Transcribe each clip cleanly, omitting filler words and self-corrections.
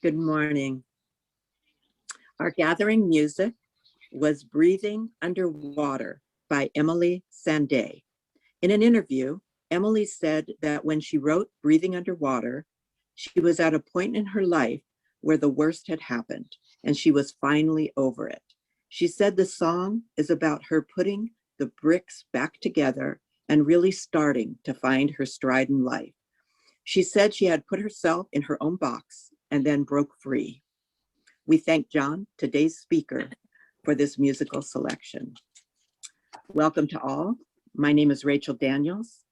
Good morning. Our gathering music was Breathing Underwater by Emily Sandé. In an interview, Emily said that when she wrote Breathing Underwater, she was at a point in her life where the worst had happened and she was finally over it. She said the song is about her putting the bricks back together and really starting to find her stride in life. She said she had put herself in her own box and then broke free. We thank John, today's speaker, for this musical selection. Welcome to all. My name is Rachel Daniels,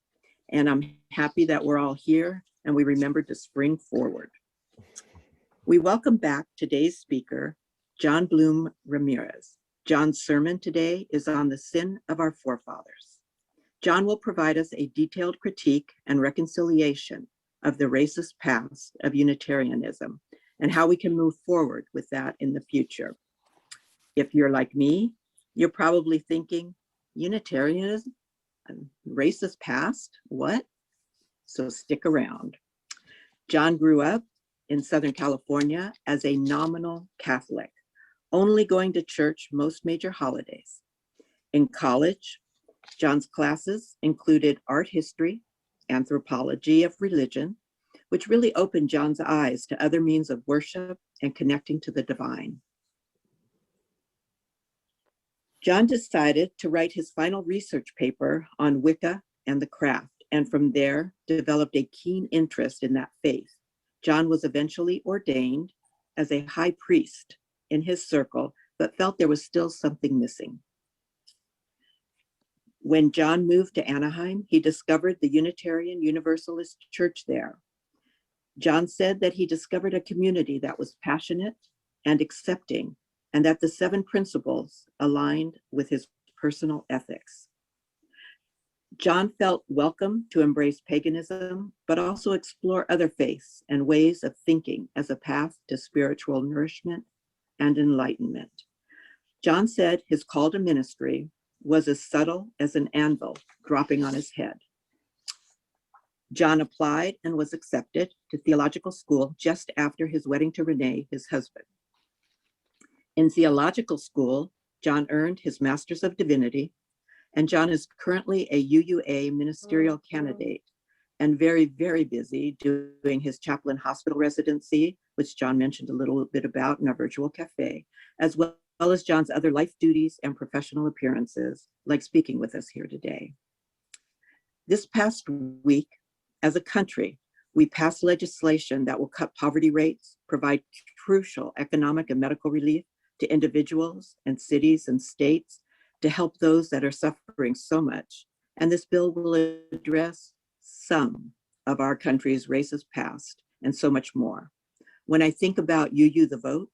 and I'm happy that we're all here and we remembered to spring forward. We welcome back today's speaker, John Bloom-Ramirez. John's sermon today is on the sin of our forefathers. John will provide us a detailed critique and reconciliation of the racist past of Unitarianism and how we can move forward with that in the future. If you're like me, you're probably thinking, Unitarianism, racist past, what? So stick around. John grew up in Southern California as a nominal Catholic, only going to church most major holidays. In college, John's classes included art history, anthropology of religion, which really opened John's eyes to other means of worship and connecting to the divine. John decided to write his final research paper on Wicca and the craft, and from there developed a keen interest in that faith. John was eventually ordained as a high priest in his circle, but felt there was still something missing. When John moved to Anaheim, he discovered the Unitarian Universalist Church there. John said that he discovered a community that was passionate and accepting, and that the 7 principles aligned with his personal ethics. John felt welcome to embrace paganism, but also explore other faiths and ways of thinking as a path to spiritual nourishment and enlightenment. John said his call to ministry was as subtle as an anvil dropping on his head. John applied and was accepted to theological school just after his wedding to Renee, his husband. In theological school, John earned his Master's of Divinity, and John is currently a UUA ministerial candidate and very, very busy doing his chaplain hospital residency, which John mentioned a little bit about in our virtual cafe, as well as John's other life duties and professional appearances, like speaking with us here today. This past week, as a country, we passed legislation that will cut poverty rates, provide crucial economic and medical relief to individuals and cities and states to help those that are suffering so much. And this bill will address some of our country's racist past and so much more. When I think about UU the vote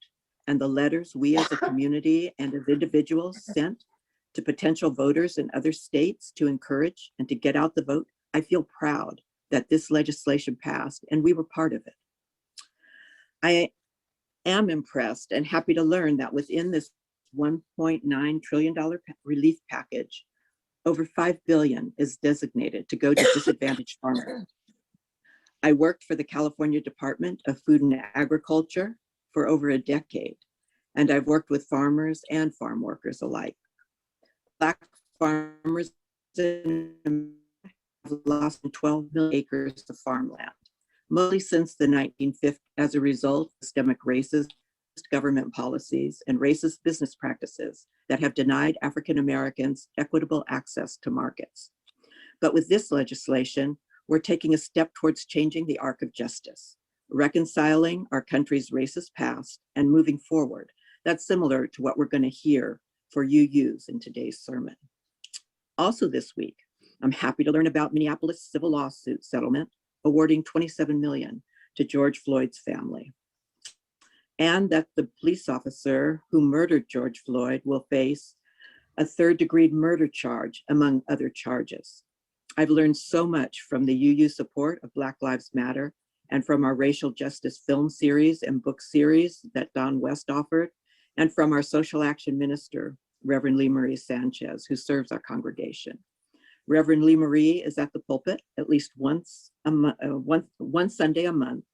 and the letters we as a community and as individuals sent to potential voters in other states to encourage and to get out the vote, I feel proud that this legislation passed and we were part of it. I am impressed and happy to learn that within this $1.9 trillion relief package, over $5 billion is designated to go to disadvantaged farmers. I worked for the California Department of Food and Agriculture for over a decade, and I've worked with farmers and farm workers alike. Black farmers have lost 12 million acres of farmland, mostly since the 1950s as a result of systemic racist government policies and racist business practices that have denied African Americans equitable access to markets. But with this legislation, we're taking a step towards changing the arc of justice, reconciling our country's racist past and moving forward. That's similar to what we're going to hear for UUs in today's sermon. Also this week, I'm happy to learn about Minneapolis civil lawsuit settlement awarding $27 million to George Floyd's family, and that the police officer who murdered George Floyd will face a 3rd-degree murder charge, among other charges. I've learned so much from the UU support of Black Lives Matter and from our racial justice film series and book series that Don West offered, and from our social action minister, Reverend Lee Marie Sanchez, who serves our congregation. Reverend Lee Marie is at the pulpit at least one Sunday a month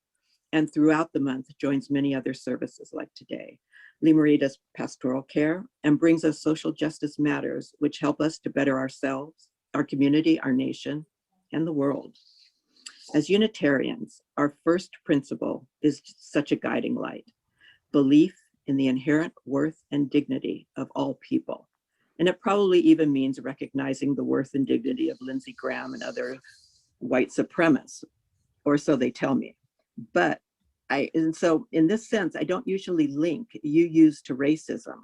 and throughout the month joins many other services like today. Marie does pastoral care and brings us social justice matters, which help us to better ourselves, our community, our nation, and the world. As Unitarians, our first principle is such a guiding light: belief in the inherent worth and dignity of all people. And it probably even means recognizing the worth and dignity of Lindsey Graham and other white supremacists, or so they tell me. But and so in this sense, I don't usually link UUs to racism.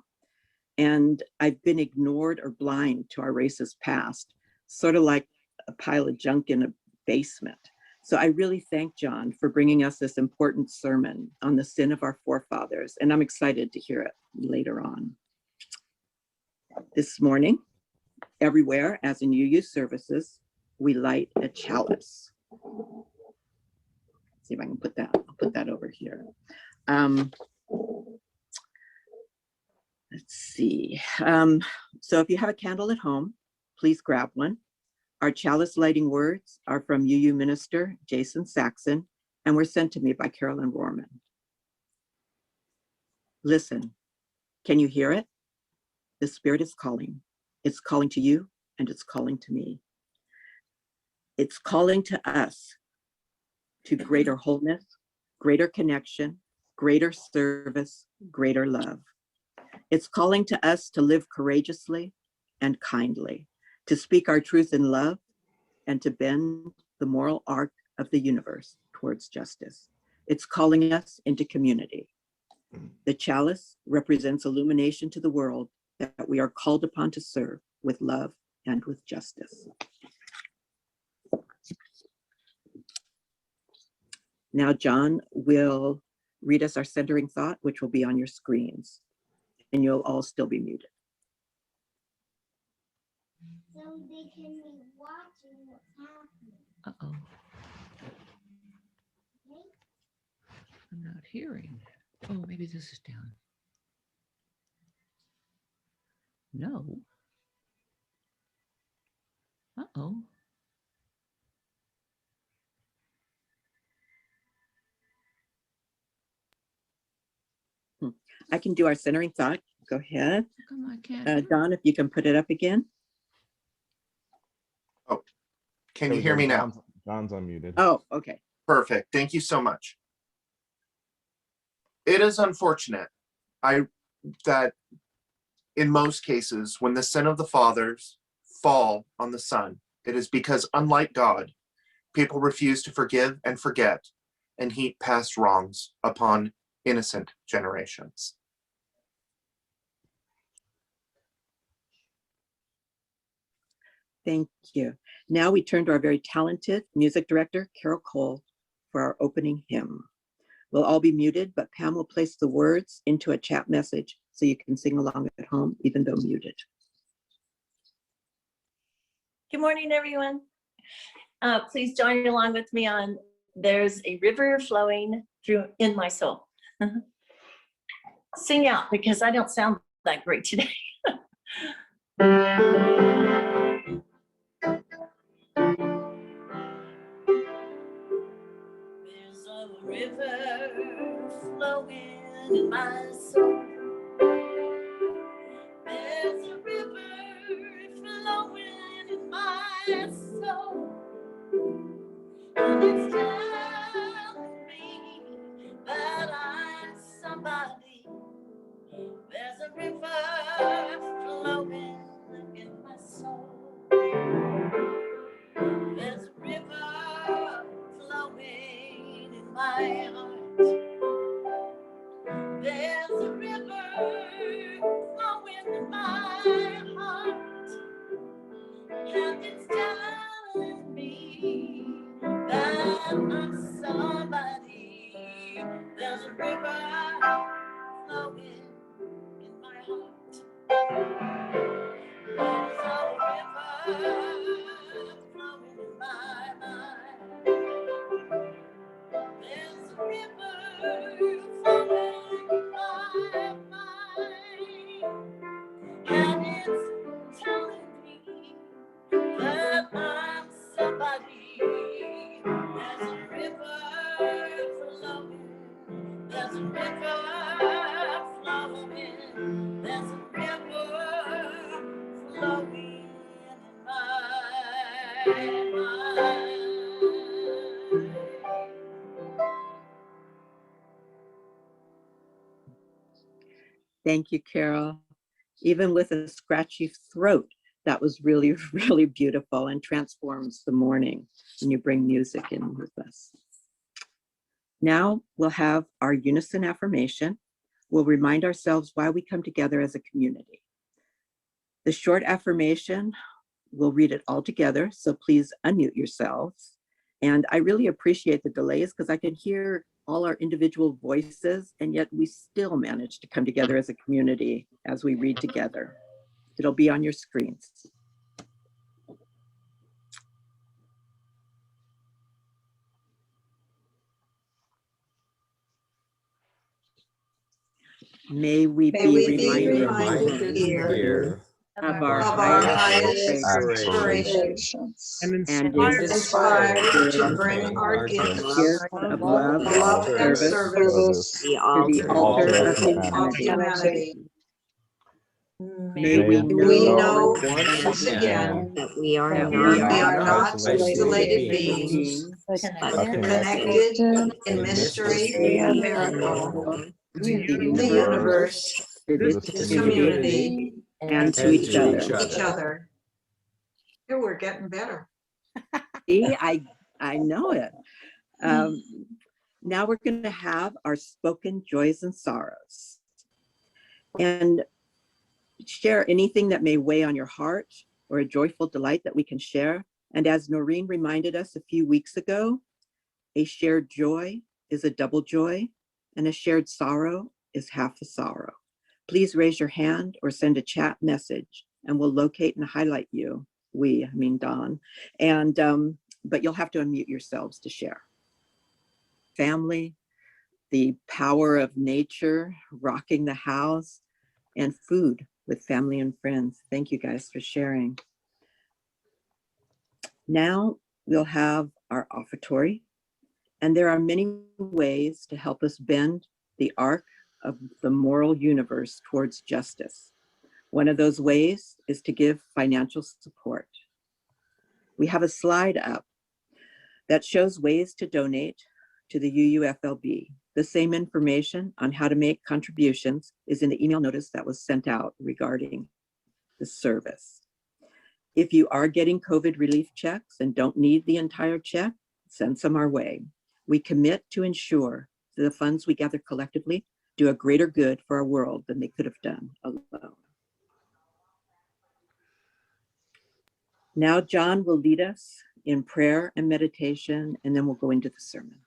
And I've been ignored or blind to our racist past, sort of like a pile of junk in a basement. So I really thank John for bringing us this important sermon on the sin of our forefathers, and I'm excited to hear it later on. This morning, everywhere, as in UU services, we light a chalice. See if I can put that, I'll put that over here. Let's see. So if you have a candle at home, please grab one. Our chalice lighting words are from UU minister Jason Saxon and were sent to me by Carole and Rorman. Listen, can you hear it? The Spirit is calling. It's calling to you and it's calling to me. It's calling to us to greater wholeness, greater connection, greater service, greater love. It's calling to us to live courageously and kindly, to speak our truth in love, and to bend the moral arc of the universe towards justice. It's calling us into community. The chalice represents illumination to the world that we are called upon to serve with love and with justice. Now, John will read us our centering thought, which will be on your screens, and you'll all still be muted. So they can be watching what's happening. Uh-oh. I'm not hearing. Oh, maybe this is down. No. Uh-oh. I can do our centering thought. Go ahead. How come I can't? Don, if you can put it up again. Oh, can you hear me now? John's unmuted. Oh, okay. Perfect. Thank you so much. It is unfortunate that in most cases, when the sin of the fathers fall on the son, it is because, unlike God, people refuse to forgive and forget and heap past wrongs upon innocent generations. Thank you. Now we turn to our very talented music director, Carole, for our opening hymn. We'll all be muted, but Pam will place the words into a chat message so you can sing along at home, even though muted. Good morning, everyone. Please join along with me on "There's a River Flowing Through in My Soul." Sing out, because I don't sound that great today. There's a river flowing in my soul. There's a river flowing in my soul. And it's telling me that I'm somebody. There's a river flowing in my soul. There's a river flowing in my heart. There's a river flowing in my heart. And it's telling me that I'm somebody. There's a river flowing in my heart. There's a river flowing in my mind. There's a river flowing in my mind. And it's telling me that I'm somebody. There's a river flowing Thank you, Carole. Even with a scratchy throat, that was really, really beautiful and transforms the morning when you bring music in with us. Now we'll have our unison affirmation. We'll remind ourselves why we come together as a community. The short affirmation, we'll read it all together, so please unmute yourselves. And I really appreciate the delays because I could hear all our individual voices, and yet we still managed to come together as a community as we read together. It'll be on your screens. May we be reminded here of our highest aspirations and inspired to bring our gift of love and service to the altar of humanity. May we know once again that we are not isolated beings, but connected in mystery and miracle to to the the universe, to this this community, community, and to each other. each other. Here we're getting better. See, I know it. Now we're going to have our spoken joys and sorrows, and share anything that may weigh on your heart or a joyful delight that we can share. And as Noreen reminded us a few weeks ago, a shared joy is a double joy, and a shared sorrow is half a sorrow. Please raise your hand or send a chat message, and we'll locate and highlight you. I mean Don, and but you'll have to unmute yourselves to share. Family, the power of nature, rocking the house, and food with family and friends. Thank you guys for sharing. Now we'll have our offertory, and there are many ways to help us bend the arc of the moral universe towards justice. One of those ways is to give financial support. We have a slide up that shows ways to donate to the UUFLB. The same information on how to make contributions is in the email notice that was sent out regarding the service. If you are getting COVID relief checks and don't need the entire check, send some our way. We commit to ensure that the funds we gather collectively do a greater good for our world than they could have done alone. Now John will lead us in prayer and meditation, and then we'll go into the sermon.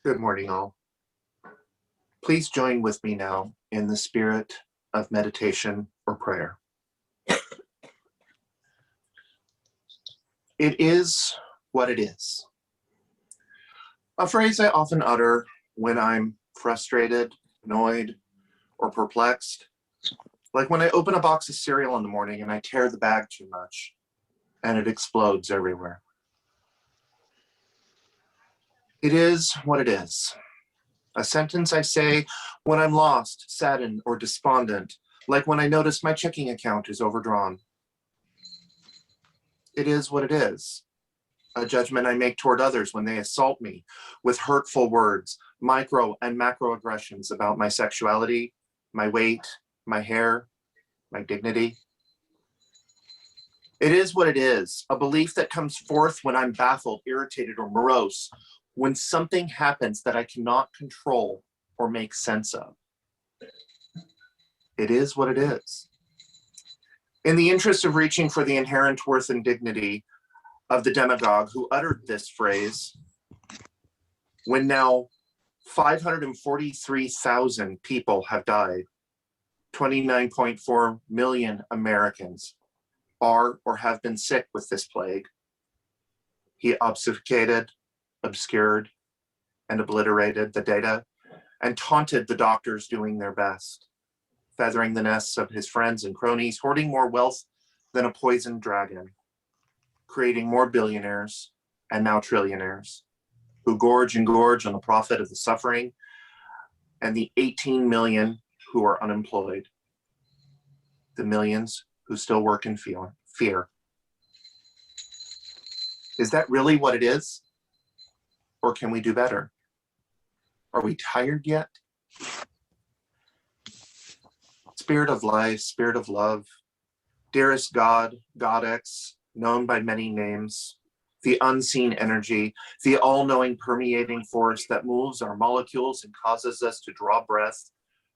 Good morning, all. Please join with me now in the spirit of meditation or prayer. It is what it is. A phrase I often utter when I'm frustrated, annoyed, or perplexed. Like when I open a box of cereal in the morning and I tear the bag too much and it explodes everywhere. It is what it is. A sentence I say when I'm lost, saddened, or despondent, like when I notice my checking account is overdrawn. It is what it is. A judgment I make toward others when they assault me with hurtful words, micro and macroaggressions about my sexuality, my weight, my hair, my dignity. It is what it is, a belief that comes forth when I'm baffled, irritated, or morose, when something happens that I cannot control or make sense of. It is what it is. In the interest of reaching for the inherent worth and dignity of the demagogue who uttered this phrase, when now 543,000 people have died, 29.4 million Americans are or have been sick with this plague, he obfuscated, obscured, and obliterated the data and taunted the doctors doing their best, feathering the nests of his friends and cronies, hoarding more wealth than a poisoned dragon, creating more billionaires and now trillionaires who gorge and gorge on the profit of the suffering and the 18 million who are unemployed, the millions who still work in fear. Is that really what it is? Or can we do better? Are we tired yet? Spirit of life, spirit of love, dearest God, Godex, known by many names, the unseen energy, the all-knowing permeating force that moves our molecules and causes us to draw breath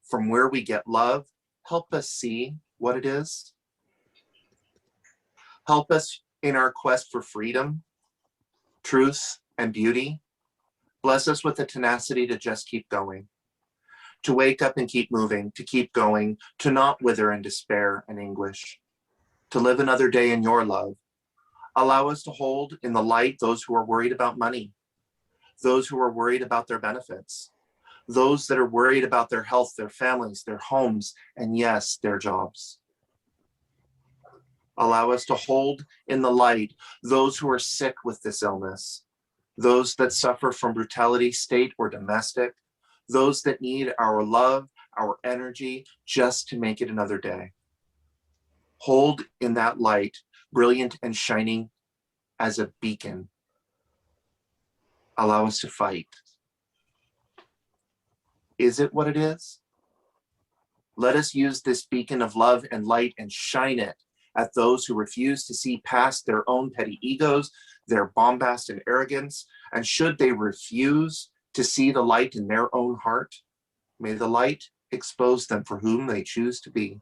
from where we get love, help us see what it is. Help us in our quest for freedom, truth, and beauty. Bless us with the tenacity to just keep going, to wake up and keep moving, to keep going, to not wither in despair and anguish, to live another day in your love. Allow us to hold in the light those who are worried about money, those who are worried about their benefits, those that are worried about their health, their families, their homes, and yes, their jobs. Allow us to hold in the light those who are sick with this illness, those that suffer from brutality, state or domestic, those that need our love, our energy, just to make it another day. Hold in that light, brilliant and shining as a beacon. Allow us to fight. Is it what it is? Let us use this beacon of love and light and shine it at those who refuse to see past their own petty egos, their bombast and arrogance, and should they refuse to see the light in their own heart, may the light expose them for whom they choose to be.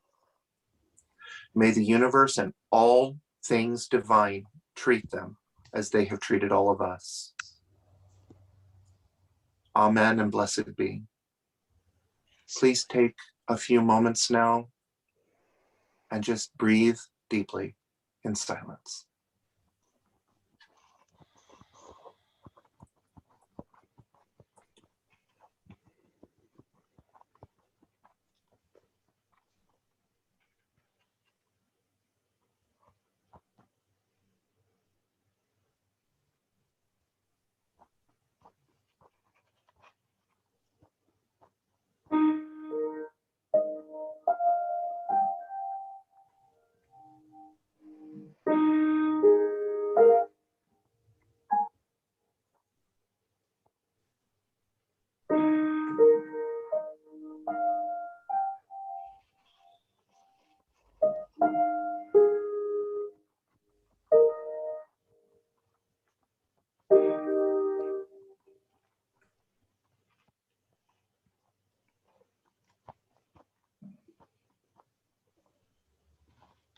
May the universe and all things divine treat them as they have treated all of us. Amen and blessed be. Please take a few moments now and just breathe deeply in silence.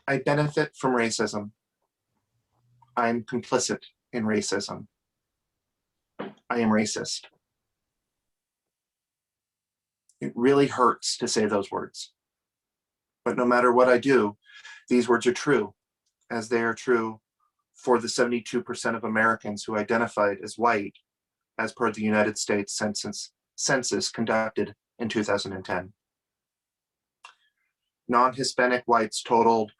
I benefit from racism. I'm complicit in racism. I am racist. It really hurts to say those words. But no matter what I do, these words are true, as they are true for the 72% of Americans who identified as white, as per the United States census conducted in 2010. Non-Hispanic whites totaled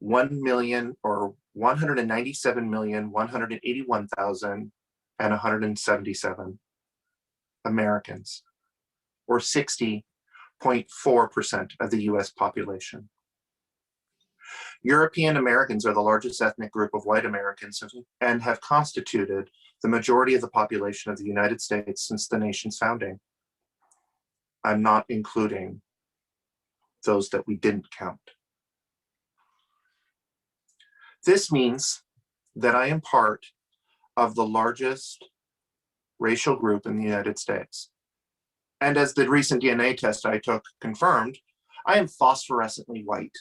197,181,177 Americans, or 60.4% of the US population. European Americans are the largest ethnic group of white Americans and have constituted the majority of the population of the United States since the nation's founding. I'm not including those that we didn't count. This means that I am part of the largest racial group in the United States. And as the recent DNA test I took confirmed, I am phosphorescently white.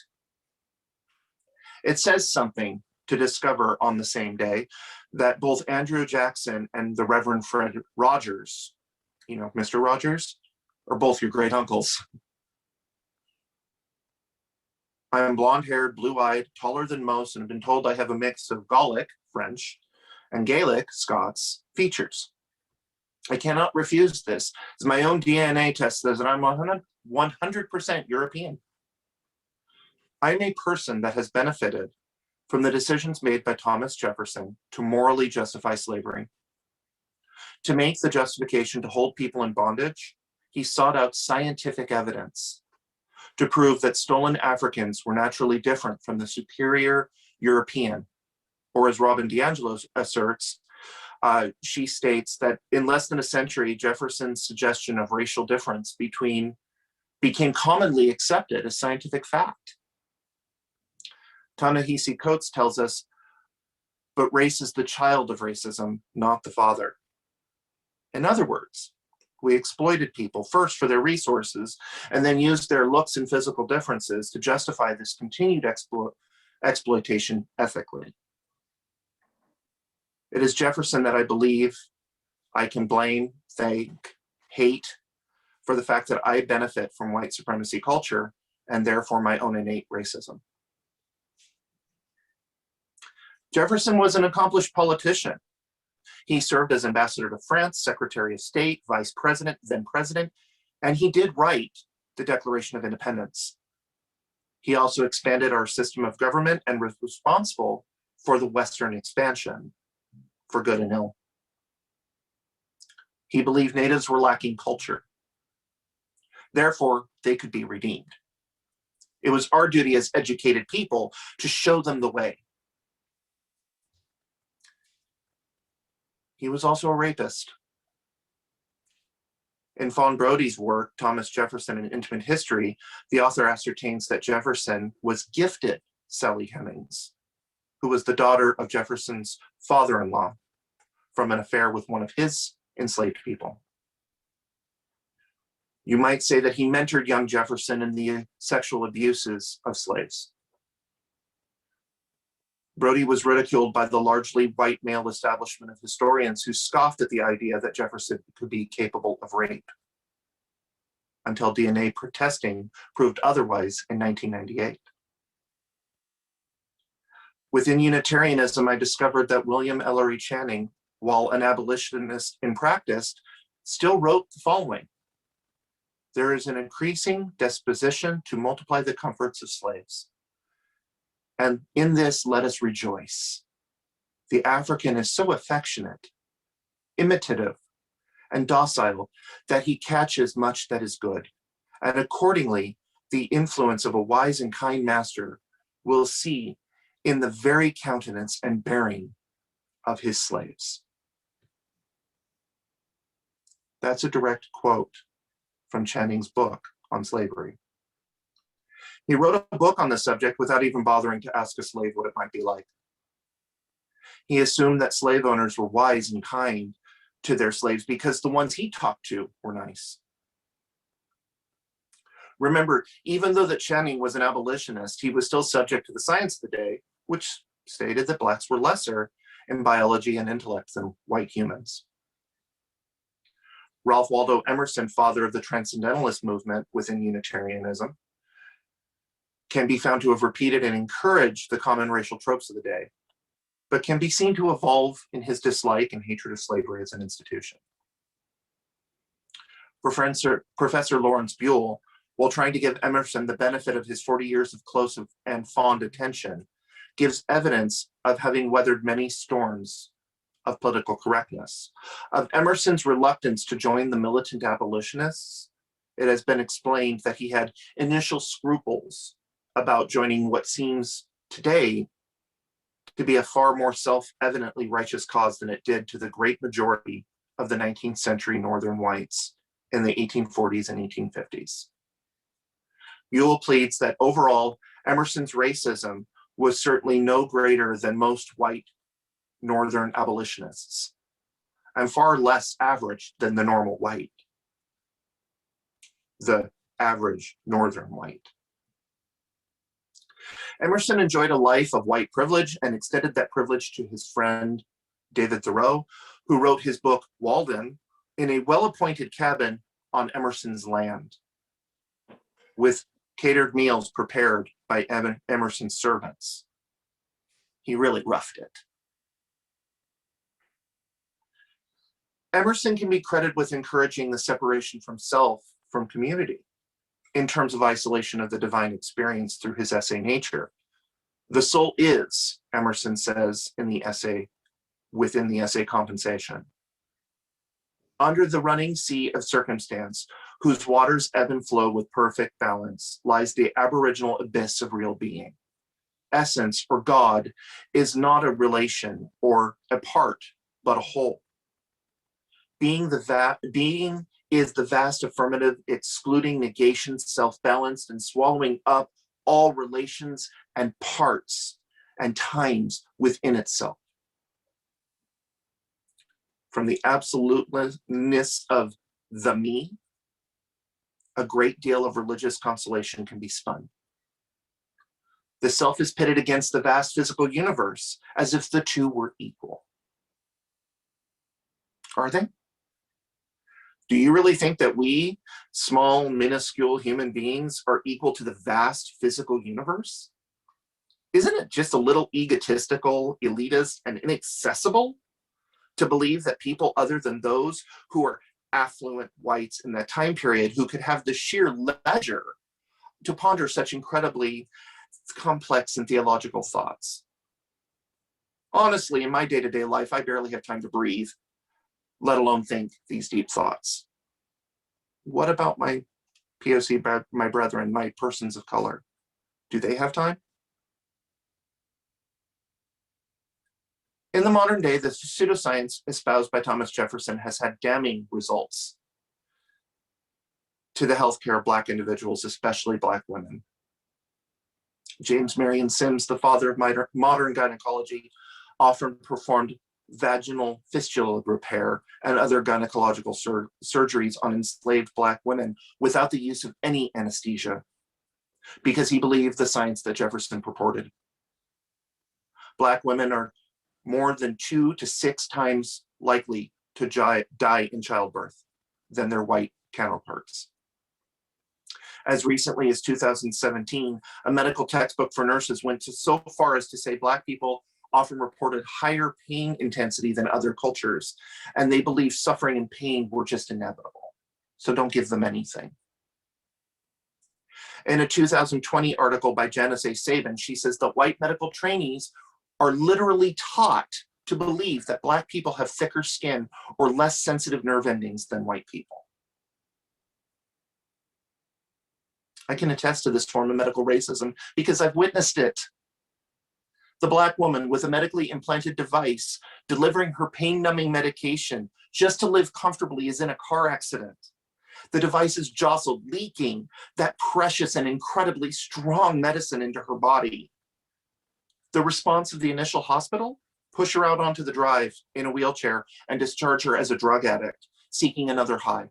It says something to discover on the same day that both Andrew Jackson and the Reverend Fred Rogers, you know, Mr. Rogers, are both your great uncles. I am blonde-haired, blue-eyed, taller than most, and have been told I have a mix of Gallic, French, and Gaelic, Scots, features. I cannot refuse this, as my own DNA test says that I'm 100% European. I am a person that has benefited from the decisions made by Thomas Jefferson to morally justify slavery. To make the justification to hold people in bondage, he sought out scientific evidence. to prove that stolen Africans were naturally different from the superior European. Or as Robin DiAngelo asserts, she states that in less than a century, Jefferson's suggestion of racial difference became commonly accepted as scientific fact. Ta-Nehisi Coates tells us, but race is the child of racism, not the father. In other words, we exploited people first for their resources and then used their looks and physical differences to justify this continued exploitation ethically. It is Jefferson that I believe I can blame, thank, hate for the fact that I benefit from white supremacy culture and therefore my own innate racism. Jefferson was an accomplished politician. He served as ambassador to France, secretary of state, vice president, then president, and he did write the Declaration of Independence. He also expanded our system of government and was responsible for the Western expansion, for good and ill. He believed natives were lacking culture. Therefore, they could be redeemed. It was our duty as educated people to show them the way. He was also a rapist. In Fawn Brody's work, Thomas Jefferson and Intimate History, the author ascertains that Jefferson was gifted Sally Hemings, who was the daughter of Jefferson's father-in-law from an affair with one of his enslaved people. You might say that he mentored young Jefferson in the sexual abuses of slaves. Brody was ridiculed by the largely white male establishment of historians who scoffed at the idea that Jefferson could be capable of rape, until DNA testing proved otherwise in 1998. Within Unitarianism, I discovered that William Ellery Channing, while an abolitionist in practice, still wrote the following: "There is an increasing disposition to multiply the comforts of slaves. And in this, let us rejoice. The African is so affectionate, imitative, and docile that he catches much that is good. And accordingly, the influence of a wise and kind master will see in the very countenance and bearing of his slaves." That's a direct quote from Channing's book on slavery. He wrote a book on the subject without even bothering to ask a slave what it might be like. He assumed that slave owners were wise and kind to their slaves because the ones he talked to were nice. Remember, even though that Channing was an abolitionist, he was still subject to the science of the day, which stated that blacks were lesser in biology and intellect than white humans. Ralph Waldo Emerson, father of the Transcendentalist movement within Unitarianism, can be found to have repeated and encouraged the common racial tropes of the day, but can be seen to evolve in his dislike and hatred of slavery as an institution. Professor Lawrence Buell, while trying to give Emerson the benefit of his 40 years of close and fond attention, gives evidence of having weathered many storms of political correctness. Of Emerson's reluctance to join the militant abolitionists, it has been explained that he had initial scruples about joining what seems today to be a far more self-evidently righteous cause than it did to the great majority of the 19th century Northern whites in the 1840s and 1850s. Buell pleads that overall, Emerson's racism was certainly no greater than most white Northern abolitionists, and far less average than the normal white, the average Northern white. Emerson enjoyed a life of white privilege and extended that privilege to his friend David Thoreau, who wrote his book Walden in a well-appointed cabin on Emerson's land, with catered meals prepared by Emerson's servants. He really roughed it. Emerson can be credited with encouraging the separation from self from community in terms of isolation of the divine experience through his essay Nature. The soul is, Emerson says in the essay, within the essay Compensation, under the running sea of circumstance, whose waters ebb and flow with perfect balance, lies the aboriginal abyss of real being. Essence, or God, is not a relation or a part, but a whole. Being is the vast affirmative, excluding negation, self-balanced, and swallowing up all relations and parts and times within itself. From the absoluteness of the me, a great deal of religious consolation can be spun. The self is pitted against the vast physical universe as if the two were equal. Are they? Do you really think that we, small, minuscule human beings, are equal to the vast physical universe? Isn't it just a little egotistical, elitist, and inaccessible to believe that people other than those who are affluent whites in that time period, who could have the sheer leisure to ponder such incredibly complex and theological thoughts? Honestly, in my day-to-day life, I barely have time to breathe, let alone think these deep thoughts. What about my POC, my brethren, my persons of color? Do they have time? In the modern day, the pseudoscience espoused by Thomas Jefferson has had damning results to the healthcare of Black individuals, especially Black women. James Marion Sims, the father of modern gynecology, often performed vaginal fistula repair and other gynecological surgeries on enslaved Black women without the use of any anesthesia, because he believed the science that Jefferson purported. Black women are more than 2 to 6 times likely to die in childbirth than their white counterparts. As recently as 2017, a medical textbook for nurses went so far as to say Black people often reported higher pain intensity than other cultures, and they believed suffering and pain were just inevitable. So don't give them anything. In a 2020 article by Janice A. Sabin, she says that white medical trainees are literally taught to believe that Black people have thicker skin or less sensitive nerve endings than white people. I can attest to this form of medical racism because I've witnessed it. The Black woman with a medically implanted device delivering her pain-numbing medication just to live comfortably is in a car accident. The device is jostled, leaking that precious and incredibly strong medicine into her body. The response of the initial hospital? Push her out onto the drive in a wheelchair and discharge her as a drug addict seeking another high.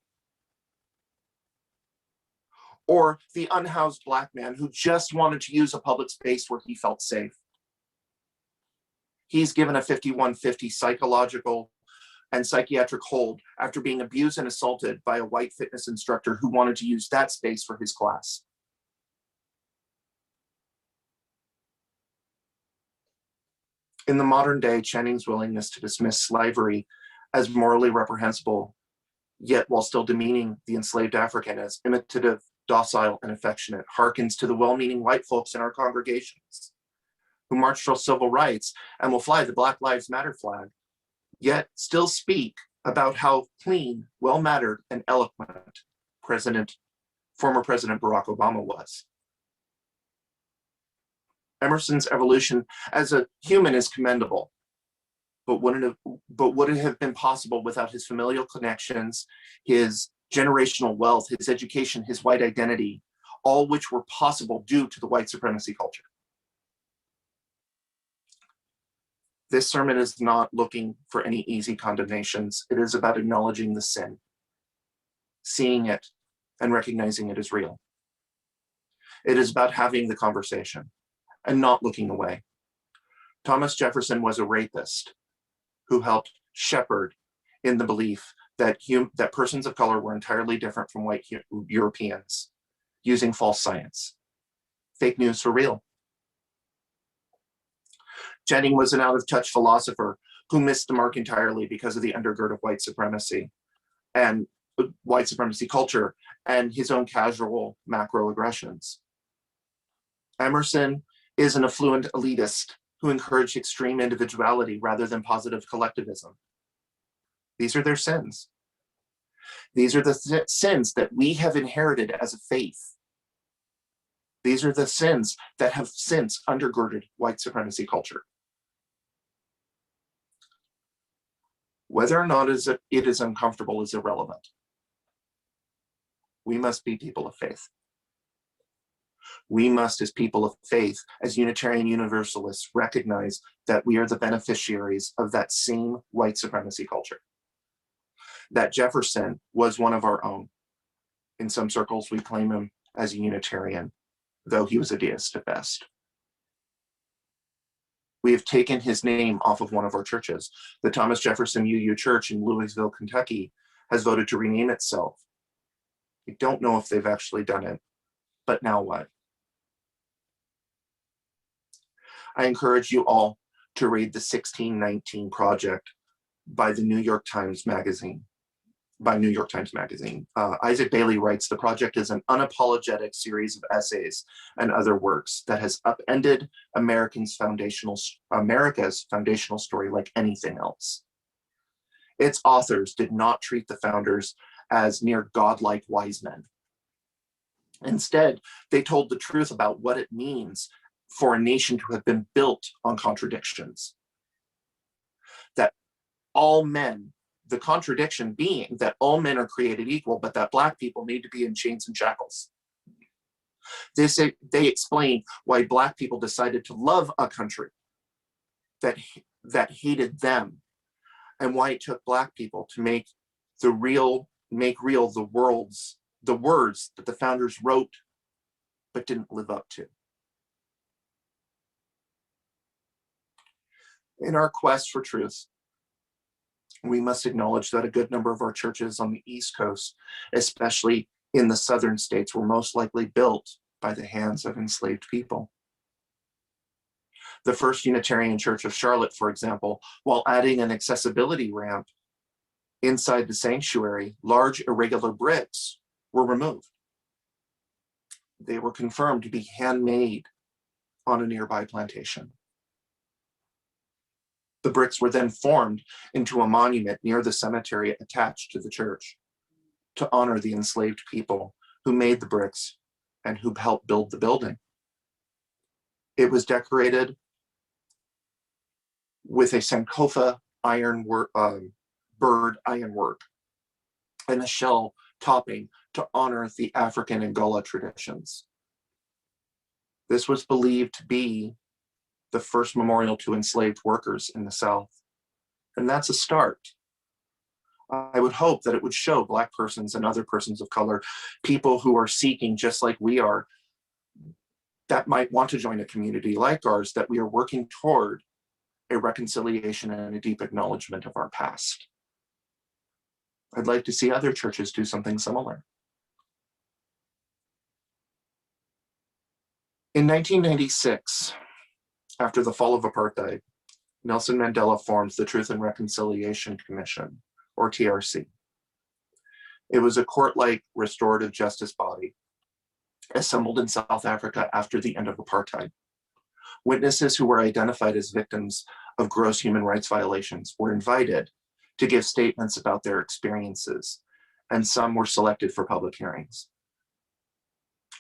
Or the unhoused Black man who just wanted to use a public space where he felt safe. He's given a 5150 psychological and psychiatric hold after being abused and assaulted by a white fitness instructor who wanted to use that space for his class. In the modern day, Channing's willingness to dismiss slavery as morally reprehensible, yet while still demeaning the enslaved African as imitative, docile, and affectionate, harkens to the well-meaning white folks in our congregations who march for civil rights and will fly the Black Lives Matter flag, yet still speak about how clean, well-mannered, and eloquent former President Barack Obama was. Emerson's evolution as a human is commendable, but would it have been possible without his familial connections, his generational wealth, his education, his white identity, all which were possible due to the white supremacy culture? This sermon is not looking for any easy condemnations. It is about acknowledging the sin, seeing it, and recognizing it as real. It is about having the conversation and not looking away. Thomas Jefferson was a rapist who helped shepherd in the belief that persons of color were entirely different from white Europeans, using false science. Fake news for real. Channing was an out-of-touch philosopher who missed the mark entirely because of the undergird of white supremacy and white supremacy culture and his own casual macroaggressions. Emerson is an affluent elitist who encouraged extreme individuality rather than positive collectivism. These are their sins. These are the sins that we have inherited as a faith. These are the sins that have since undergirded white supremacy culture. Whether or not it is uncomfortable is irrelevant. We must be people of faith. We must, as people of faith, as Unitarian Universalists, recognize that we are the beneficiaries of that same white supremacy culture. That Jefferson was one of our own. In some circles, we claim him as a Unitarian, though he was a deist at best. We have taken his name off of one of our churches. The Thomas Jefferson UU Church in Louisville, Kentucky, has voted to rename itself. I don't know if they've actually done it, but now what? I encourage you all to read the 1619 Project by the New York Times Magazine. Isaac Bailey writes, the project is an unapologetic series of essays and other works that has upended America's foundational story like anything else. Its authors did not treat the founders as near godlike wise men. Instead, they told the truth about what it means for a nation to have been built on contradictions. That all men, the contradiction being that all men are created equal, but that Black people need to be in chains and shackles. They explain why Black people decided to love a country that hated them, and why it took Black people to make real the words that the founders wrote but didn't live up to. In our quest for truth, we must acknowledge that a good number of our churches on the East Coast, especially in the southern states, were most likely built by the hands of enslaved people. The First Unitarian Church of Charlotte, for example, while adding an accessibility ramp inside the sanctuary, large irregular bricks were removed. They were confirmed to be handmade on a nearby plantation. The bricks were then formed into a monument near the cemetery attached to the church to honor the enslaved people who made the bricks and who helped build the building. It was decorated with a Sankofa bird ironwork and a shell topping to honor the African Angola traditions. This was believed to be the first memorial to enslaved workers in the South. And that's a start. I would hope that it would show Black persons and other persons of color, people who are seeking, just like we are, that might want to join a community like ours, that we are working toward a reconciliation and a deep acknowledgement of our past. I'd like to see other churches do something similar. In 1996, after the fall of apartheid, Nelson Mandela formed the Truth and Reconciliation Commission, or TRC. It was a court-like restorative justice body assembled in South Africa after the end of apartheid. Witnesses who were identified as victims of gross human rights violations were invited to give statements about their experiences, and some were selected for public hearings.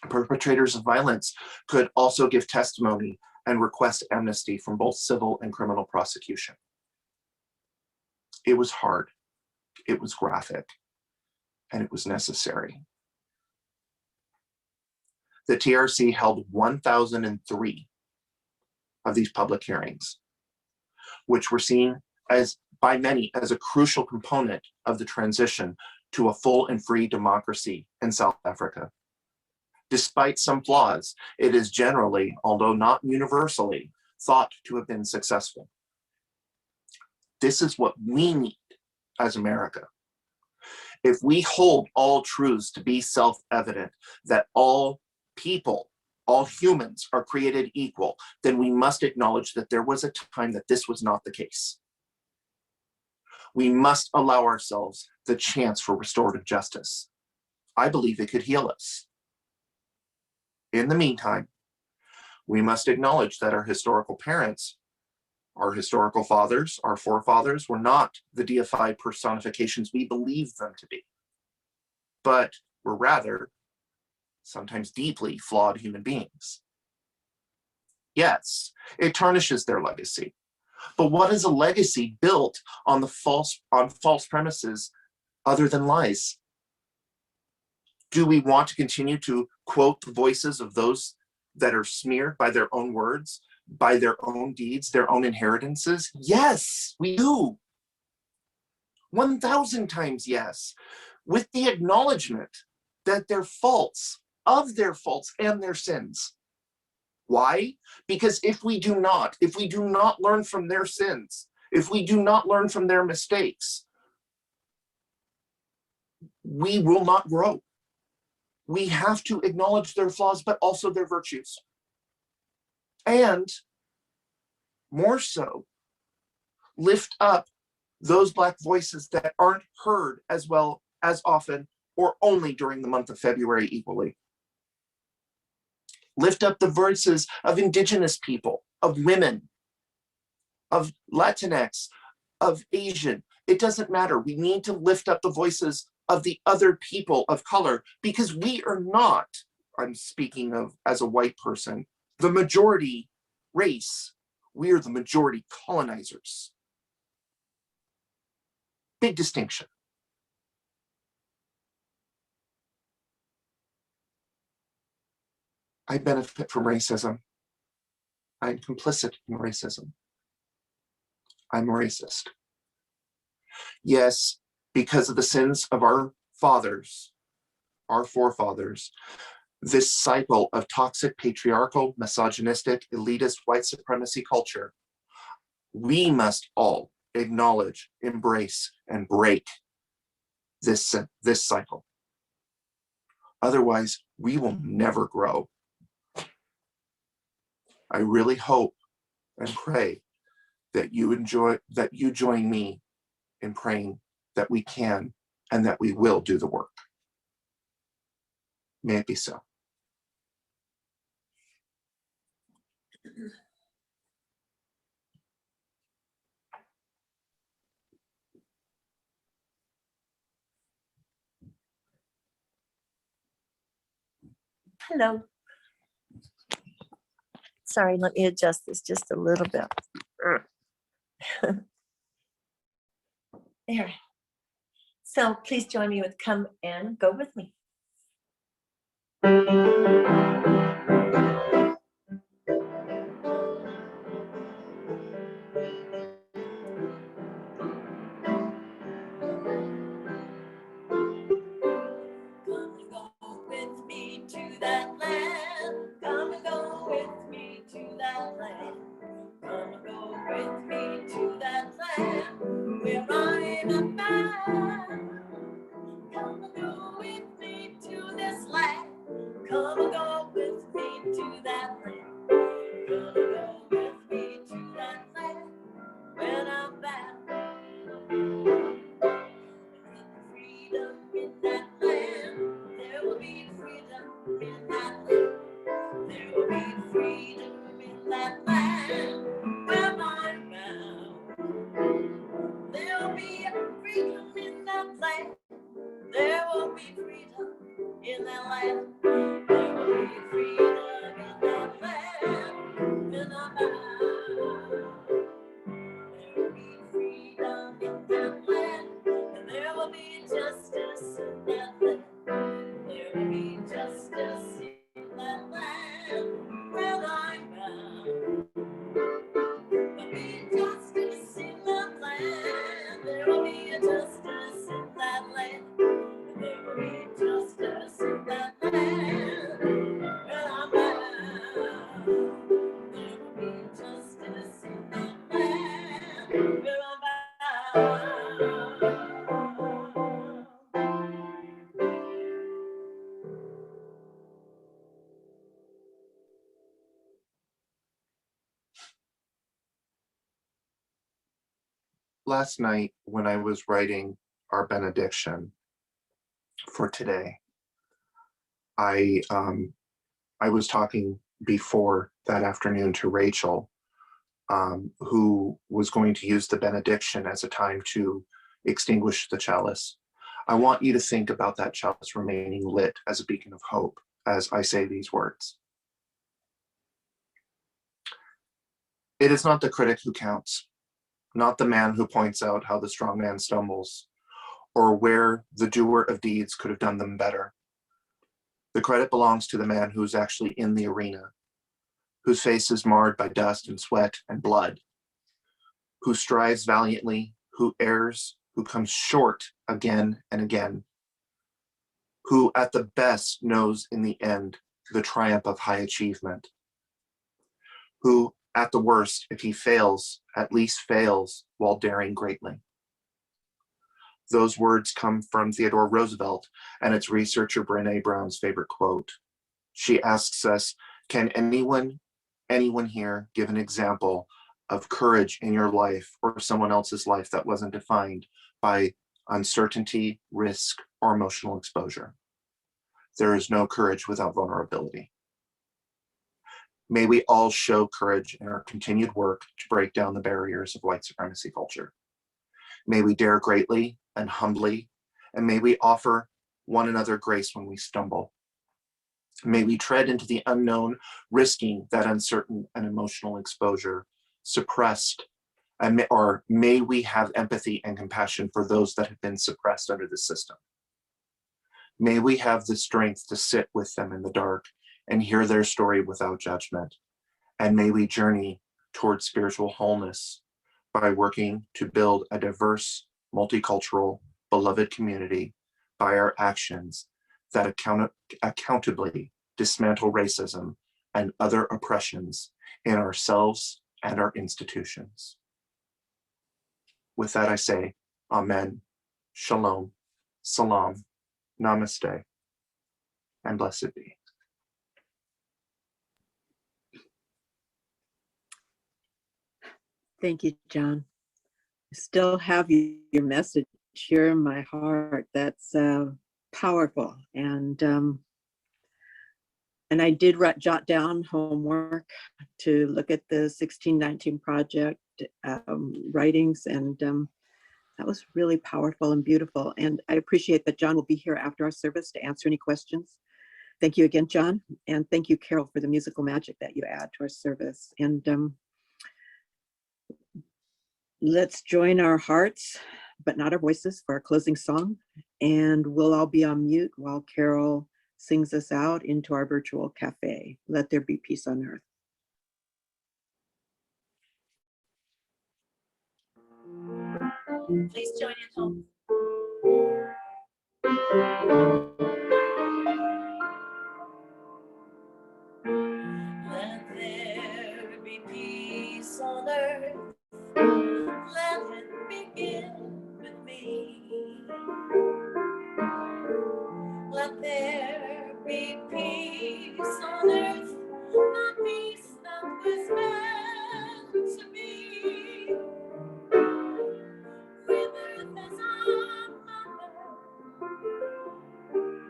Perpetrators of violence could also give testimony and request amnesty from both civil and criminal prosecution. It was hard, it was graphic, and it was necessary. The TRC held 1,003 of these public hearings, which were seen by many as a crucial component of the transition to a full and free democracy in South Africa. Despite some flaws, it is generally, although not universally, thought to have been successful. This is what we need as America. If we hold all truths to be self-evident, that all people, all humans are created equal, then we must acknowledge that there was a time that this was not the case. We must allow ourselves the chance for restorative justice. I believe it could heal us. In the meantime, we must acknowledge that our historical parents, our historical fathers, our forefathers were not the deified personifications we believe them to be. but were rather sometimes deeply flawed human beings. Yes, it tarnishes their legacy. But what is a legacy built on false premises other than lies? Do we want to continue to quote the voices of those that are smeared by their own words, by their own deeds, their own inheritances? Yes, we do. 1,000 times yes, with the acknowledgement that they're faults, of their faults and their sins. Why? Because if we do not learn from their sins, if we do not learn from their mistakes, we will not grow. We have to acknowledge their flaws, but also their virtues. And more so, lift up those Black voices that aren't heard as well as often or only during the month of February equally. Lift up the voices of Indigenous people, of women, of Latinx, of Asian. It doesn't matter. We need to lift up the voices of the other people of color, because we are not, I'm speaking of as a white person, the majority race. We are the majority colonizers. Big distinction. I benefit from racism. I'm complicit in racism. I'm a racist. Yes, because of the sins of our fathers, our forefathers, this cycle of toxic, patriarchal, misogynistic, elitist, white supremacy culture, we must all acknowledge, embrace, and break this cycle. Otherwise, we will never grow. I really hope and pray that you join me in praying that we can and that we will do the work. May it be so. Hello. Sorry, let me adjust this just a little bit. There. So please join me with Come and Go With Me. Come and go with me to that land. Come and go with me to that land. Come and go with me to that land where I'm a man. Come and go with me to this land. Come and go with me to that land. Come and go with me to that land when I'm back. Freedom in that land. There will be freedom in that land. There will be freedom in that land where I'm bound. There will be freedom in that land. There will be freedom in that land. There will be freedom in that land when I'm bound. There will be freedom in that land, and there will be justice in that land. There will be justice in that land where I'm bound. There will be justice in that land. There will be justice in that land. There will be justice in that land where I'm bound. There will be justice in that land where I'm bound. Last night, when I was writing our benediction for today, I was talking before that afternoon to Rachel, who was going to use the benediction as a time to extinguish the chalice. I want you to think about that chalice remaining lit as a beacon of hope as I say these words. It is not the critic who counts, not the man who points out how the strong man stumbles, or where the doer of deeds could have done them better. The credit belongs to the man who is actually in the arena, whose face is marred by dust and sweat and blood, who strives valiantly, who errs, who comes short again and again, who at the best knows in the end the triumph of high achievement, who at the worst, if he fails, at least fails while daring greatly. Those words come from Theodore Roosevelt, and it's researcher Brené Brown's favorite quote. She asks us, can anyone here give an example of courage in your life or someone else's life that wasn't defined by uncertainty, risk, or emotional exposure? There is no courage without vulnerability. May we all show courage in our continued work to break down the barriers of white supremacy culture. May we dare greatly and humbly, and may we offer one another grace when we stumble. May we tread into the unknown, risking that uncertain and emotional exposure, suppressed, or may we have empathy and compassion for those that have been suppressed under the system. May we have the strength to sit with them in the dark and hear their story without judgment. And may we journey towards spiritual wholeness by working to build a diverse, multicultural, beloved community by our actions that accountably dismantle racism and other oppressions in ourselves and our institutions. With that I say, Amen, Shalom, Salam, Namaste, and blessed be. Thank you, John. I still have your message here in my heart. That's powerful. And I did jot down homework to look at the 1619 Project writings, and that was really powerful and beautiful. And I appreciate that John will be here after our service to answer any questions. Thank you again, John. And thank you, Carole, for the musical magic that you add to our service. And let's join our hearts, but not our voices, for our closing song. And we'll all be on mute while Carole sings us out into our virtual cafe. Let there be peace on earth. Please join in home. Let there be peace on earth. Let it begin with me. Let there be peace on earth, the peace that was meant to be. With earth as our mother,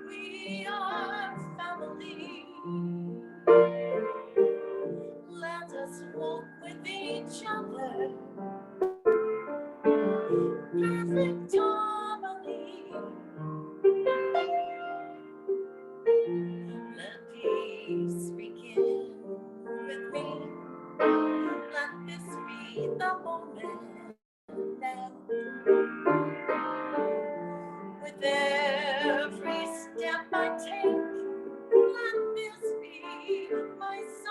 we are family. Let us walk with each other, perfect harmony. Let peace begin with me. Let this be the moment now. With every step I take, let this be my song.